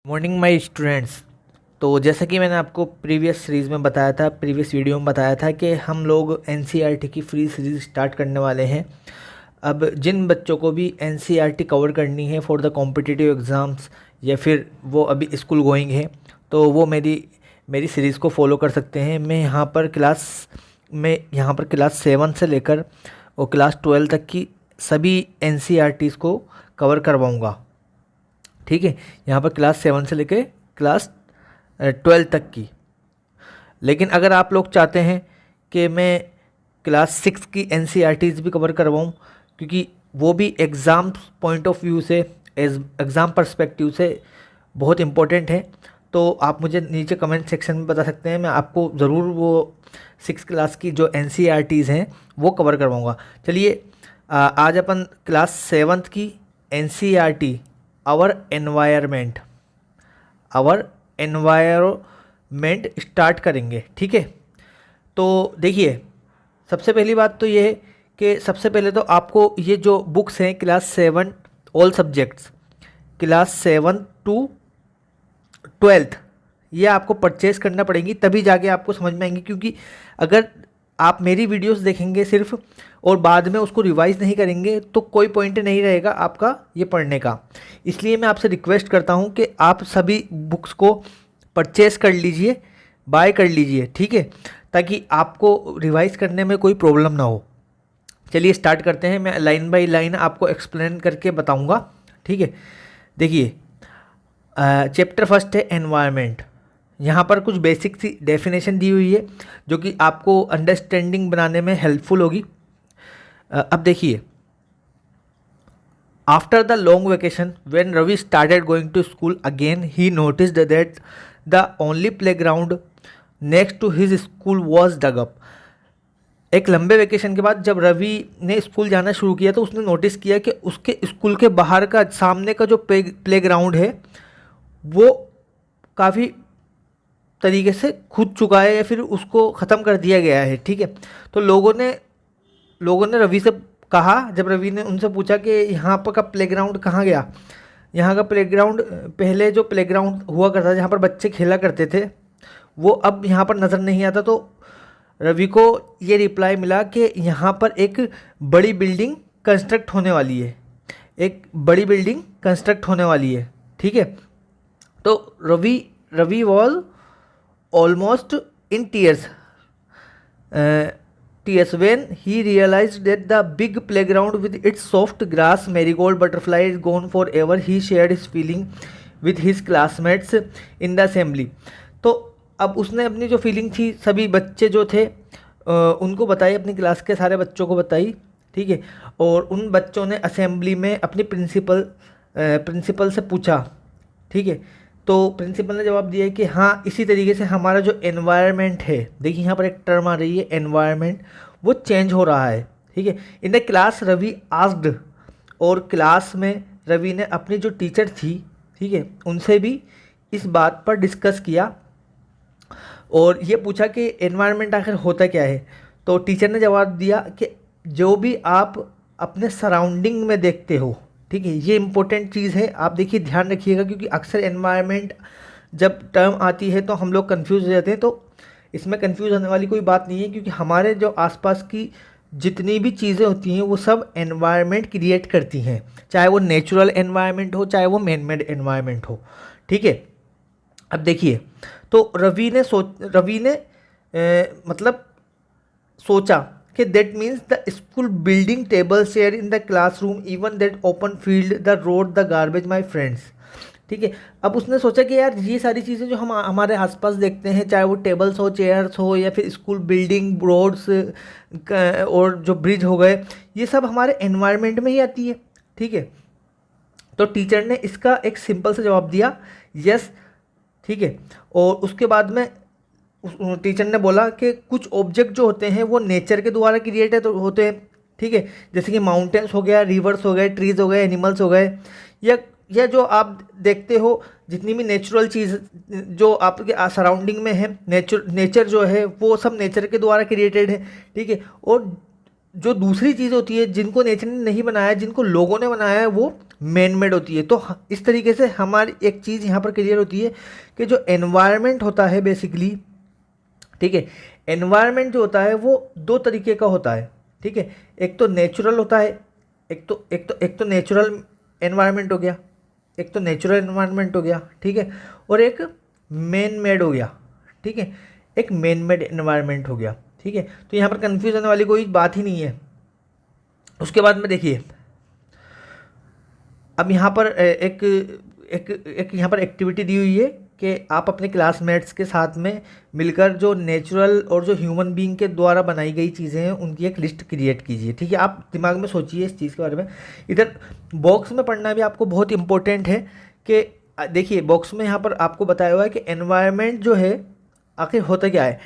Morning my students. तो जैसा कि मैंने आपको प्रीवियस सीरीज़ में बताया था, प्रीवियस वीडियो में बताया था कि हम लोग एनसीईआरटी की फ्री सीरीज़ स्टार्ट करने वाले हैं। अब जिन बच्चों को भी एनसीईआरटी कवर करनी है फॉर द कॉम्पिटिटिव एग्ज़ाम्स या फिर वो अभी स्कूल गोइंग है, तो वो मेरी सीरीज़ को फॉलो कर सकते हैं। मैं यहाँ पर क्लास 7 से लेकर और क्लास 12 तक की सभी एनसीईआरटीज़ को कवर करवाऊँगा। ठीक है, यहाँ पर क्लास 7 से लेकर क्लास 12 तक की। लेकिन अगर आप लोग चाहते हैं कि मैं क्लास 6 की एनसीईआरटीज़ भी कवर करवाऊँ, क्योंकि वो भी एग्ज़ाम पॉइंट ऑफ व्यू से, एग्ज़ाम पर्सपेक्टिव से बहुत इम्पोर्टेंट है, तो आप मुझे नीचे कमेंट सेक्शन में बता सकते हैं। मैं आपको ज़रूर वो 6 क्लास की जो एनसीईआरटीज़ हैं वो कवर करवाऊँगा। चलिए आज अपन क्लास 7 की एनसीईआरटी आवर एनवायरमेंट स्टार्ट करेंगे। ठीक है, तो देखिए, सबसे पहली बात तो ये है कि सबसे पहले तो आपको ये जो बुक्स हैं class 7 all subjects, class 7 to 12th, ये आपको परचेज़ करना पड़ेंगी, तभी जाके आपको समझ में आएंगी। क्योंकि अगर आप मेरी वीडियोस देखेंगे सिर्फ और बाद में उसको रिवाइज़ नहीं करेंगे तो कोई पॉइंट नहीं रहेगा आपका ये पढ़ने का। इसलिए मैं आपसे रिक्वेस्ट करता हूँ कि आप सभी बुक्स को परचेज़ कर लीजिए, बाय कर लीजिए। ठीक है, ताकि आपको रिवाइज़ करने में कोई प्रॉब्लम ना हो। चलिए स्टार्ट करते हैं। मैं लाइन बाय लाइन आपको एक्सप्लेन करके बताऊँगा। ठीक है, देखिए, चैप्टर फर्स्ट है एनवायरनमेंट। यहाँ पर कुछ बेसिक सी डेफिनेशन दी हुई है जो कि आपको अंडरस्टैंडिंग बनाने में हेल्पफुल होगी। अब देखिए, after the long vacation when Ravi started going to school again he noticed that the only playground next to his school was dug up. एक लंबे वेकेशन के बाद जब रवि ने स्कूल जाना शुरू किया तो उसने नोटिस किया कि उसके स्कूल के बाहर का सामने का जो प्लेग्राउंड है वो काफ़ी तरीके से खुद चुका है या फिर उसको ख़त्म कर दिया गया है। ठीक है, तो लोगों ने रवि से कहा, जब रवि ने उनसे पूछा कि यहाँ पर का प्लेग्राउंड कहाँ गया, यहाँ का प्लेग्राउंड, पहले जो प्लेग्राउंड हुआ करता था जहाँ पर बच्चे खेला करते थे वो अब यहाँ पर नज़र नहीं आता, तो रवि को ये रिप्लाई मिला कि यहाँ पर एक बड़ी बिल्डिंग कंस्ट्रक्ट होने वाली है, एक बड़ी बिल्डिंग कंस्ट्रक्ट होने वाली है। ठीक है, तो Ravi was almost in tears when he realized that the big playground with its soft grass, marigold, butterfly is gone forever. He shared his feeling with his classmates in the assembly. तो अब उसने अपनी जो फीलिंग थी सभी बच्चे जो थे उनको बताई, अपनी क्लास के सारे बच्चों को बताई। ठीक है, और उन बच्चों ने असेंबली में अपनी प्रिंसिपल से पूछा। ठीक है, तो प्रिंसिपल ने जवाब दिया कि हाँ, इसी तरीके से हमारा जो एनवायरनमेंट है, देखिए यहाँ पर एक टर्म आ रही है एनवायरनमेंट, वो चेंज हो रहा है। ठीक है, in the class Ravi asked, और क्लास में रवि ने अपनी जो टीचर थी, ठीक है, उनसे भी इस बात पर डिस्कस किया और ये पूछा कि एनवायरनमेंट आखिर होता क्या है। तो टीचर ने जवाब दिया कि जो भी आप अपने सराउंडिंग में देखते हो, ठीक है, ये इंपॉर्टेंट चीज़ है, आप देखिए ध्यान रखिएगा, क्योंकि अक्सर एनवायरनमेंट जब टर्म आती है तो हम लोग कंफ्यूज हो जाते हैं। तो इसमें कंफ्यूज होने वाली कोई बात नहीं है, क्योंकि हमारे जो आसपास की जितनी भी चीज़ें होती हैं वो सब एनवायरनमेंट क्रिएट करती हैं, चाहे वो नेचुरल एनवायरनमेंट हो, चाहे वो मैन मेड एनवायरनमेंट हो। ठीक है, अब देखिए, तो रवि ने मतलब सोचा कि that means the school building table chair in the classroom even that open field the road the garbage my friends. ठीक है, अब उसने सोचा कि यार ये सारी चीज़ें जो हम हमारे आसपास देखते हैं, चाहे वो टेबल्स हो, चेयर्स हो, या फिर स्कूल बिल्डिंग, रोड्स और जो ब्रिज हो गए, ये सब हमारे एनवायरनमेंट में ही आती है। ठीक है, तो टीचर ने इसका एक सिंपल सा जवाब दिया, यस। ठीक है, और उसके बाद में टीचर ने बोला कि कुछ ऑब्जेक्ट जो होते हैं वो नेचर के द्वारा क्रिएटेड होते हैं। ठीक है, जैसे कि माउंटेन्स हो गया, रिवर्स हो गए, ट्रीज हो गए, एनिमल्स हो गए, या जो आप देखते हो जितनी भी नेचुरल चीज़ जो आपके सराउंडिंग में है, नेचर जो है वो सब नेचर के द्वारा क्रिएटेड है। ठीक है, और जो दूसरी चीज़ होती है जिनको नेचर ने नहीं बनाया, जिनको लोगों ने बनाया है, वो मैन मेड होती है। तो इस तरीके से हमारी एक चीज़ यहाँ पर क्लियर होती है कि जो एनवायरनमेंट होता है बेसिकली, ठीक है, एनवायरनमेंट जो होता है वो दो तरीके का होता है, ठीक है। एक तो नेचुरल होता है, एक तो नेचुरल एनवायरनमेंट हो गया, एक तो नेचुरल एनवायरनमेंट हो गया, ठीक है, और एक मैन मेड हो गया, ठीक है, एक मैन मेड एनवायरनमेंट हो गया, ठीक है। तो यहाँ पर कंफ्यूज होने वाली कोई बात ही नहीं है। उसके बाद में देखिए, अब यहाँ पर एक एक एक यहाँ पर एक्टिविटी दी हुई है कि आप अपने क्लासमेट्स के साथ में मिलकर जो नेचुरल और जो ह्यूमन बीइंग के द्वारा बनाई गई चीज़ें हैं उनकी एक लिस्ट क्रिएट कीजिए, ठीक है। आप दिमाग में सोचिए इस चीज़ के बारे में। इधर बॉक्स में पढ़ना भी आपको बहुत इंपॉर्टेंट है कि देखिए बॉक्स में यहाँ पर आपको बताया हुआ है कि एनवायरनमेंट जो है आखिर होता क्या है।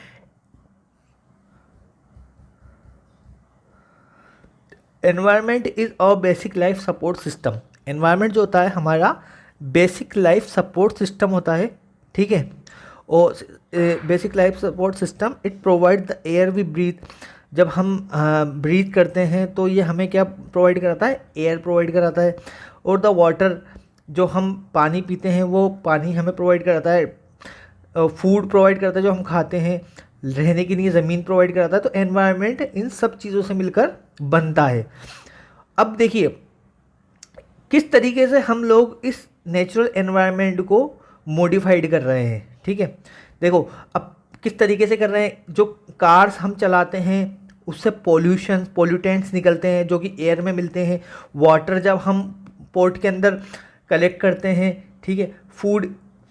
Environment is our basic life support system. Environment जो होता है हमारा बेसिक लाइफ सपोर्ट सिस्टम होता है, ठीक है। और basic life support system it provide the air we breathe. जब हम ब्रीथ करते हैं तो ये हमें क्या प्रोवाइड कराता है, एयर प्रोवाइड कराता है। और द वाटर, जो हम पानी पीते हैं वो पानी हमें प्रोवाइड कराता है। फूड प्रोवाइड करता है जो हम खाते हैं, रहने के लिए ज़मीन प्रोवाइड कराता है। तो एनवायरनमेंट इन सब चीज़ों से मिलकर बनता है। अब देखिए किस तरीके से हम लोग इस नेचुरल एनवायरनमेंट को मॉडिफाइड कर रहे हैं, ठीक है। देखो अब किस तरीके से कर रहे हैं, जो कार्स हम चलाते हैं उससे पोल्यूटेंट्स निकलते हैं जो कि एयर में मिलते हैं। वाटर जब हम पोर्ट के अंदर कलेक्ट करते हैं, ठीक है।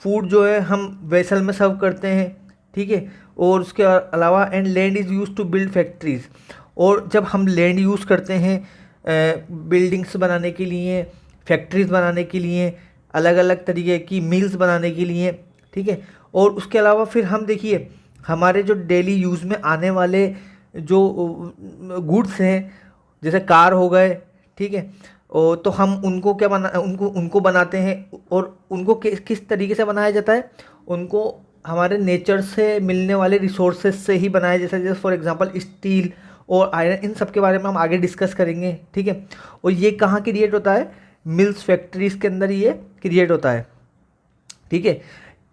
फूड जो है हम वेसल में सर्व करते हैं, ठीक है। और उसके अलावा and land is use to build factories. और जब हम लैंड यूज़ करते हैं बिल्डिंग्स बनाने के लिए, फैक्ट्रीज बनाने के लिए, अलग अलग तरीके की मिल्स बनाने के लिए, ठीक है। और उसके अलावा फिर हम देखिए हमारे जो डेली यूज़ में आने वाले जो गुड्स हैं जैसे कार हो गए, ठीक है। और तो हम उनको क्या उनको बनाते हैं। और उनको किस तरीके से बनाया जाता है, उनको हमारे नेचर से मिलने वाले रिसोर्सेज से ही बनाया, जैसे फॉर एग्जांपल स्टील और आयरन, इन सब के बारे में हम आगे डिस्कस करेंगे, ठीक है। और ये कहाँ क्रिएट होता है, मिल्स फैक्ट्रीज के अंदर ये क्रिएट होता है, ठीक है।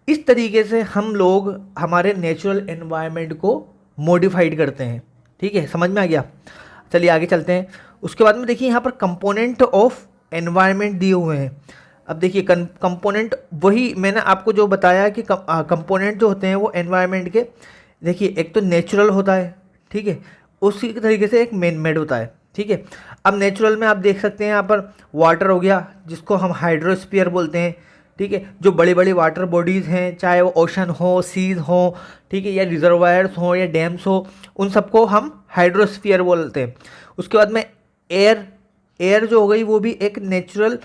इस तरीके से हम लोग हमारे नेचुरल एनवायरनमेंट को मॉडिफाइड करते हैं, ठीक है। समझ में आ गया। चलिए आगे चलते हैं। उसके बाद में देखिए यहाँ पर कंपोनेंट ऑफ एनवायरनमेंट दिए हुए हैं। अब देखिए कंपोनेंट वही मैंने आपको जो बताया कि कंपोनेंट जो होते हैं वो एनवायरनमेंट के, देखिए एक तो नेचुरल होता है, ठीक है, उसी तरीके से एक मैन मेड होता है, ठीक है। अब नेचुरल में आप देख सकते हैं यहाँ पर वाटर हो गया जिसको हम हाइड्रोस्फीयर बोलते हैं, ठीक है। जो बड़ी बड़ी वाटर बॉडीज़ हैं, चाहे वो ओशन हो, सीज हो, ठीक है, या रिजर्वायर्स हो या डैम्स हो, उन सबको हम हाइड्रोस्फीयर बोलते हैं। उसके बाद में एयर जो हो गई वो भी एक नेचर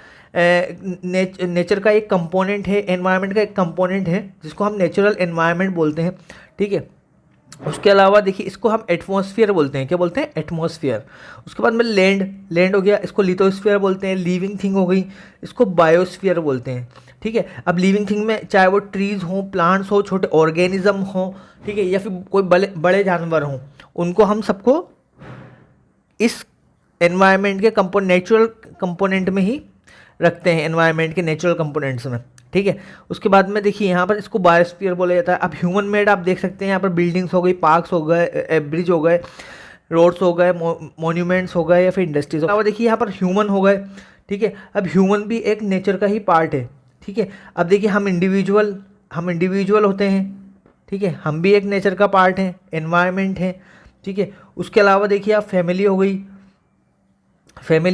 का एक कंपोनेंट है, एनवायरनमेंट का एक कंपोनेंट है जिसको हम नेचुरल एनवायरनमेंट बोलते हैं, ठीक है। उसके अलावा देखिए इसको हम एटमॉस्फेयर बोलते हैं, क्या बोलते हैं, एटमॉस्फेयर। उसके बाद में लैंड हो गया, इसको लिथोस्फीयर बोलते हैं। लिविंग थिंग हो गई, इसको बायोस्फीयर बोलते हैं, ठीक है। अब लिविंग थिंग में चाहे वो ट्रीज़ हों, प्लांट्स हो, छोटे ऑर्गेनिज्म हों, ठीक है, या फिर कोई बड़े जानवर हों, उनको हम सबको इस एनवायरनमेंट के नेचुरल कंपोनेंट में ही रखते हैं, एनवायरनमेंट के नेचुरल कंपोनेंट्स में, ठीक है। उसके बाद में देखिए यहाँ पर इसको बायोस्फीयर बोला जाता है। अब ह्यूमन मेड आप देख सकते हैं यहाँ पर बिल्डिंग्स हो गई, पार्क्स हो गए, ब्रिज हो गए, रोड्स हो गए, मॉन्यूमेंट्स हो गए या फिर इंडस्ट्रीज हो गए। देखिए यहाँ पर ह्यूमन हो गए, ठीक है। अब ह्यूमन भी एक नेचर का ही पार्ट है, ठीक है। अब देखिए हम इंडिविजुअल होते हैं, ठीक है, हम भी एक नेचर का पार्ट हैं, एनवायरनमेंट है, ठीक है। उसके अलावा देखिए आप फैमिली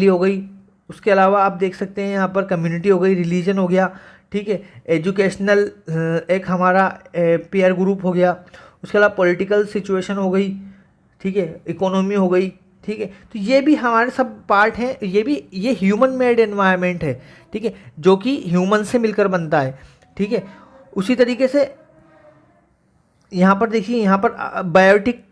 हो गई। उसके अलावा आप देख सकते हैं यहाँ पर कम्युनिटी हो गई, रिलीजन हो गया, ठीक है। एजुकेशनल एक हमारा पीयर ग्रुप हो गया। उसके अलावा पॉलिटिकल सिचुएशन हो गई, ठीक है, इकोनॉमी हो गई, ठीक है। तो ये भी हमारे सब पार्ट हैं, ये ह्यूमन मेड एनवायरनमेंट है, ठीक है, जो कि ह्यूमन से मिलकर बनता है, ठीक है। उसी तरीके से यहाँ पर देखिए, यहाँ पर बायोटिक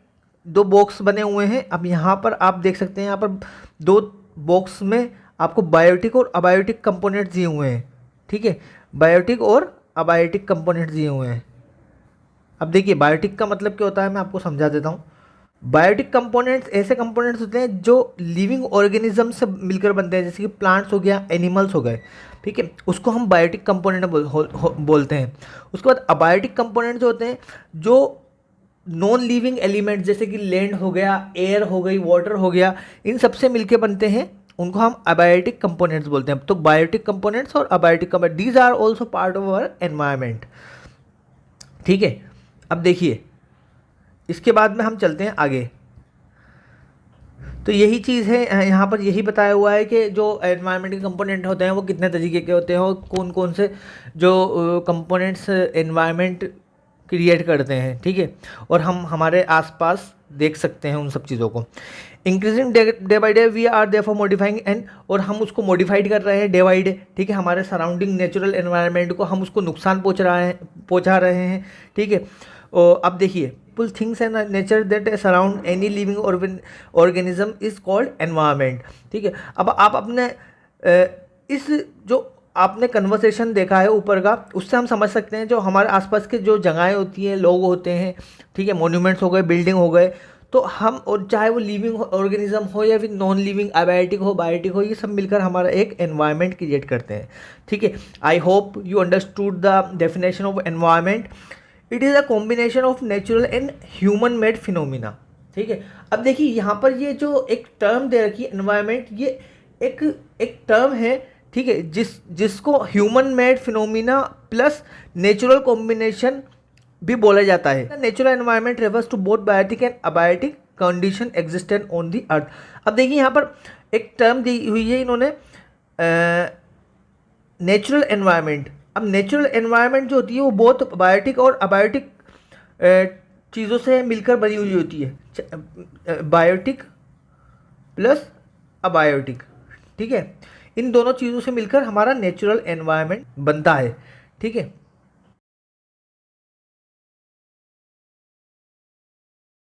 2 बॉक्स बने हुए हैं। अब यहाँ पर आप देख सकते हैं यहाँ पर 2 बॉक्स में आपको बायोटिक और अबायोटिक कंपोनेंट्स दिए हुए हैं, ठीक है। बायोटिक और अबायोटिक कंपोनेंट्स दिए हुए हैं। अब देखिए बायोटिक का मतलब क्या होता है मैं आपको समझा देता हूँ। बायोटिक कंपोनेंट्स ऐसे कंपोनेंट्स होते हैं जो लिविंग ऑर्गेनिज्म से मिलकर बनते हैं, जैसे कि प्लांट्स हो गया, एनिमल्स हो गए, ठीक है, उसको हम बायोटिक कंपोनेंट बोलते हैं। उसके बाद अबायोटिक कंपोनेंट्स होते हैं जो नॉन लिविंग एलिमेंट्स, जैसे कि लैंड हो गया, एयर हो गई, वाटर हो गया, इन सबसे मिलके बनते हैं, उनको हम अबायोटिक कंपोनेंट्स बोलते हैं। तो बायोटिक कंपोनेंट्स और abiotic component, these are also part of our environment, ठीक है। अब देखिए, इसके बाद में हम चलते हैं आगे। तो यही चीज़ है, यहाँ पर यही बताया हुआ है कि जो एनवायरनमेंट के कंपोनेंट होते हैं वो कितने तरीके के होते हैं और कौन कौन से जो कंपोनेंट्स एनवायरनमेंट क्रिएट करते हैं, ठीक है, और हम हमारे आसपास देख सकते हैं उन सब चीज़ों को। Increasing day by day we are therefore modifying and, और हम उसको मॉडिफाइड कर रहे हैं डे बाई डे, ठीक है, हमारे सराउंडिंग नेचुरल एनवायरनमेंट को हम उसको नुकसान पहुँचा रहे हैं, ठीक है। और अब देखिए, things and nature that surround any living organism is called environment, ठीक है। अब आप अपने इस जो आपने कन्वर्सेशन देखा है ऊपर का, उससे हम समझ सकते हैं जो हमारे आसपास के जो जगहें होती हैं, लोग होते हैं, ठीक है, मॉन्यूमेंट्स हो गए, बिल्डिंग हो गए, तो हम, और चाहे वो लिविंग ऑर्गेनिज्म हो या फिर नॉन लिविंग, अबायोटिक हो, बायोटिक हो, ये सब मिलकर हमारा एक एनवायरनमेंट क्रिएट करते हैं, ठीक है। I hope you understood the definition of environment. It is a combination of natural and human made phenomena, ठीक है। अब देखिए, यहाँ पर ये जो एक टर्म दे रखी है एनवायरनमेंट, ये एक टर्म है, ठीक है, जिसको human made phenomena plus natural combination भी बोला जाता है। Natural environment refers to both biotic and abiotic condition existent on the earth. अब देखिए, यहाँ पर एक टर्म दी हुई है इन्होंने, नेचुरल एनवायरनमेंट। अब नेचुरल एनवायरनमेंट जो होती है वो बहुत बायोटिक और अबायोटिक चीज़ों से मिलकर बनी हुई होती है, बायोटिक प्लस अबायोटिक, ठीक है, इन दोनों चीज़ों से मिलकर हमारा नेचुरल एनवायरनमेंट बनता है, ठीक है।